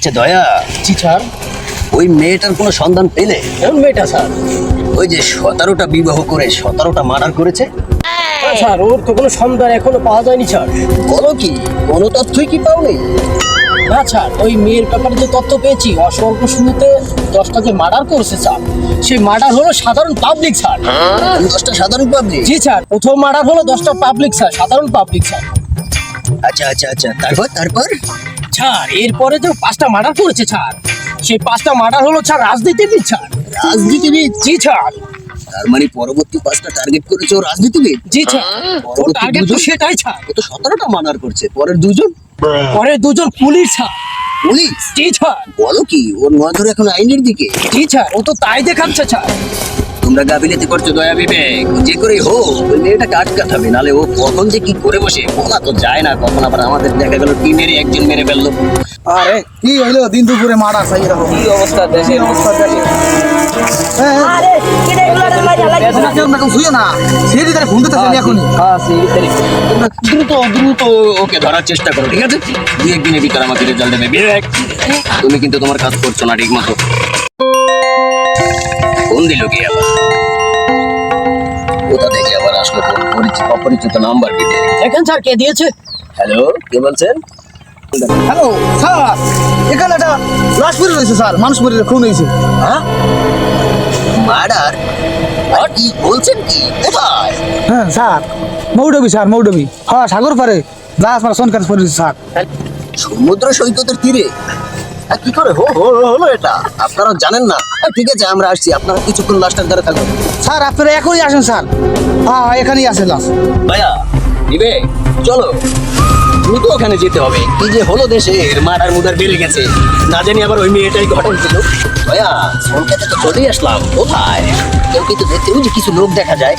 আচ্ছা দয়া, জি স্যার। ওই মেয়েটার কোনো সন্ধান পেলে? কোন মেয়েটা স্যার? ওই যে 17টা বিবাহ করে 17টা মার্ডার করেছে। হ্যাঁ স্যার, ওর তো কোনো সন্ধান এখনো পাওয়া যায়নি স্যার। বলো কি, কোনো তথ্যই কি পাওনি? না স্যার, ওই মেয়ের ব্যাপারে যে তথ্য পেয়েছি, অস্বল্প শুরুতে 10টা যে মার্ডার করেছে স্যার, সেই মার্ডার হলো সাধারণ পাবলিক স্যার। 10টা সাধারণ পাবলিক? জি স্যার, প্রথম মার্ডার হলো 10টা পাবলিক স্যার, সাধারণ পাবলিক স্যার। আচ্ছা আচ্ছা আচ্ছা, তারপর তারপর? স্যার এরপরে যে 5টা মার্ডার করেছে স্যার, সেই 5টা মার্ডার হলো স্যার রাজনীতিবিদ স্যার। রাজনীতিবিদ? জি স্যার। তার মানে পরবর্তী 5টা টার্গেট করেছে ও রাজনীতিবিদ? জি স্যার, ওর টার্গেট তো সেটাই স্যার। ও তো 17টা মার্ডার করছে, পরের দুজন? পরে দুজন পুলিশ স্যার। পুলিশ? জি স্যার। বলো কি, ওর নজর এখন আইনের দিকে? জি স্যার, ও তো তাই দেখাচ্ছে স্যার। তোমরা গাফিলতি করছো দয়া বিবেক, যে করে হোক ওই মেয়েটাকে আটকাতে হবে, নাহলে ও কখন যে কি করে বসে বলা তো যায় না। কখন আবার আমাদের দেখা গেল টিমেরই একজন মেরে ফেললো। আরে কি হইলো দিন দুপুরে মারা চাই এরকম কি অবস্থা দেশে? অবস্থা দেখে আরে কি রে এগুলা মাইরা লাগছে না কেউ না কেউ শুয়ে না সেদি তার ফোন দিতে চলি এখনই তোমরা দ্রুত দ্রুত ওকে ধরার চেষ্টা করো, ঠিক আছে? 2-1 দিনের ভিতর আমাকে রেজাল্ট দেবে। বিবেক, তুমি কিন্তু তোমার কাজ করছো না ঠিক মতো। ফোন দিল কি আবার? কোথা থেকে আবার আসলো ফোন? পরিচিত অপরিচিত নাম্বার। বিবেক, দেখেন স্যার কে দিয়েছে। হ্যালো, কে বলছেন? হ্যালো স্যার, এখানে একটা লাশ পড়ে রয়েছে স্যার, মানুষ পড়ে খুন হয়েছে। হ্যাঁ, মার্ডার? কি বলছেন? কি কোথায়? হ্যাঁ স্যার, মৌডবি স্যার, মৌডবি। হ্যাঁ সাগর পারে লাশ আমার সনকার পড়ে রয়েছে স্যার। সমুদ্র সৈকতের তীরে? কি করে হলো এটা? আপনারা জানেন না? ঠিক আছে, আমরা আসছি, আপনারা কিছুক্ষণ লাশটার ধরে থাকুন। স্যার আপনারা এখনই আসেন স্যার। হ্যাঁ এখানেই আছে লাশ। ভাইয়া, বিবেক, চলো দ্রুত ওখানে যেতে হবে। কি যে হলো দেশের, মার্ডার মুদার বেড়ে গেছে, না জানি আবার ওই মেয়েটাই ঘটন ছিল। ভাইয়া, সনকাতে তো চলেই আসলাম, কোথায়? কেউ কিন্তু দেখতে, ওই যে কিছু লোক দেখা যায়।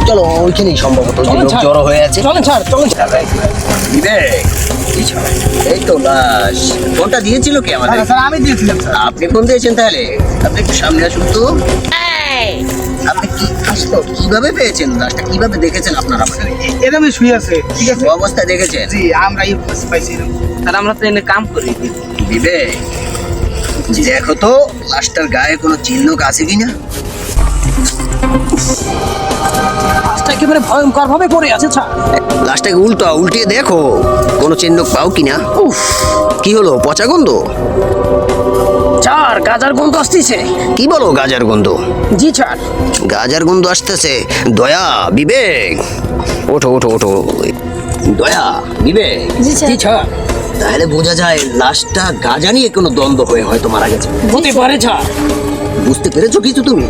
চলো ওইখানেই সম্ভবত ওই যে চলেন লোক স্যার। জড়ো হয়ে আছে। চলেন স্যার, চলেন। বিবেক, এই তো লাশ। ফোনটা দিয়েছিল কি আমাদের? স্যার আমি দিয়েছিলাম স্যার। আপনি ফোন দিয়েছেন? তাহলে আপনি একটু সামনে আসুন তো। আপনি কি আসলো, কিভাবে পেয়েছেন লাশটা, কিভাবে দেখেছেন আপনারা? এরকমই শুয়ে আছে, ঠিক আছে? অবস্থা দেখেছেন? জি আমরা এই পাইছি এরকম। স্যার আমরা তো এনে কাম করি। বিবেক, দেখো তো লাশটার গায়ে কোনো চিহ্ন আছে কিনা। লাশটা একেবারে ভয়ঙ্কর ভাবে পড়ে আছে স্যার। লাশটাকে উল্টিয়ে দেখো, কোনো চিহ্ন পাও কিনা। উফ, কি হলো, পচা গন্ধ? স্যার গাজার গন্ধ আসতেছে। কি বলো, গাজার গন্ধ? জি স্যার। গাজার গন্ধ আসতেছে? দয়া, বিবেক, ওঠো ওঠো ওঠো। দয়া, বিবেক, জি জি স্যার। তাহলে বোঝা যায় লাশটা গাজা নিয়ে কোনো দ্বন্দ্ব হয়ে হয়তো মারা গেছে। হতে পারে স্যার। বুঝতে পেরেছো কিছু তুমি?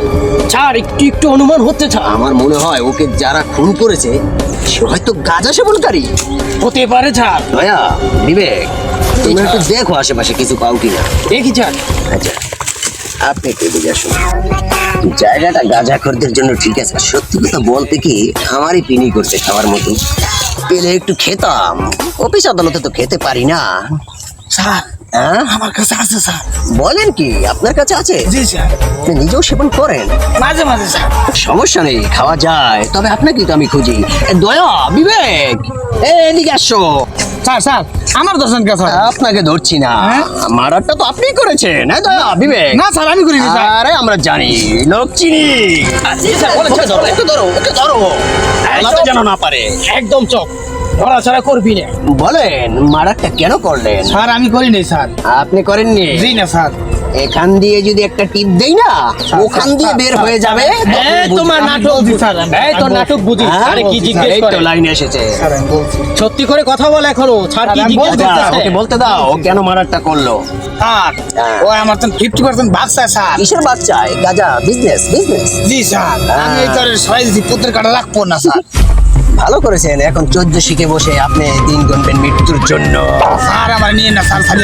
স্যার একটু একটু অনুমান হচ্ছে স্যার। আমার মনে হয় ওকে যারা খুন করেছে সে হয়তো গাঁজা সেবনকারী। হতে পারে স্যার। দয়া, বিবেক, তুমি একটু দেখো আশেপাশে কিছু পাও কিনা। দেখি স্যার। আচ্ছা, আপনি একটু এদিকে আসুন। জায়গাটা গাঁজাখোরদের জন্য ঠিক আছে। সত্যি কথা বলতে কি, আমারই পিনি করছে খাওয়ার মতো। পেলে একটু খেতাম, অফিস আদালতে তো খেতে পারি না। স্যার হ্যাঁ, আমার কাছে আছে স্যার। বলেন কি, আপনার কাছে আছে? জি স্যার, আপনি নিজেও সেবন করেন? মাঝে মাঝে স্যার। সমস্যা নেই, খাওয়া যায়, তবে আপনাকেই তো আমি খুঁজি। দয়া, বিবেক, এদিকে আসো। স্যার স্যার আমার দর্শন কে স্যার? আপনাকে ধরছি না, হ্যাঁ? মারাটা তো আপনি করেছেন। হ্যাঁ দয়া, বিবেক? না স্যার আমি করিনি স্যার। আরে আমরা জানি, লোক চিনি। জি স্যার, বলেন স্যার। ধরো, একটু ধরো, একটু ধরো, পালাতে যেন না পারে। একদম চোখ ধরাছড়া করবি না। বলেন, মারাটা কেন করলেন? স্যার আমি করিনি স্যার। আপনি করেননি? জি না স্যার। এখান দিয়ে যদি একটা টিপ দেই না, ওখান দিয়ে বের হয়ে যাবে। এই তোমার নাটক বলছি স্যার, এই তোর নাটক বুঝি। হ্যাঁ, আরে কি বলছি, জিজ্ঞেস এই করে? তো লাইন এসেছে। স্যার আমি বলছি। সত্যি করে কথা বল এখনো। স্যার কি আমি জিজ্ঞেস বলতে আচ্ছা, করতেছে? ওকে বলতে দাও, ও কেন মারাটা করলো। স্যার ও আমার তো 50% ভাগ চাই স্যার। কিসের বাচ্চায়? গাজা বিজনেস বিজনেস। জি স্যার, আমি এই তোর সবাই দিচ্ছি, পুত্রের কাটা রাখবো না স্যার। ভালো করেছেন, এখন 14 শিখে বসে আপনি দিন গুনবেন মৃত্যুর জন্য। স্যার আমার নিয়ে না স্যার, স্যার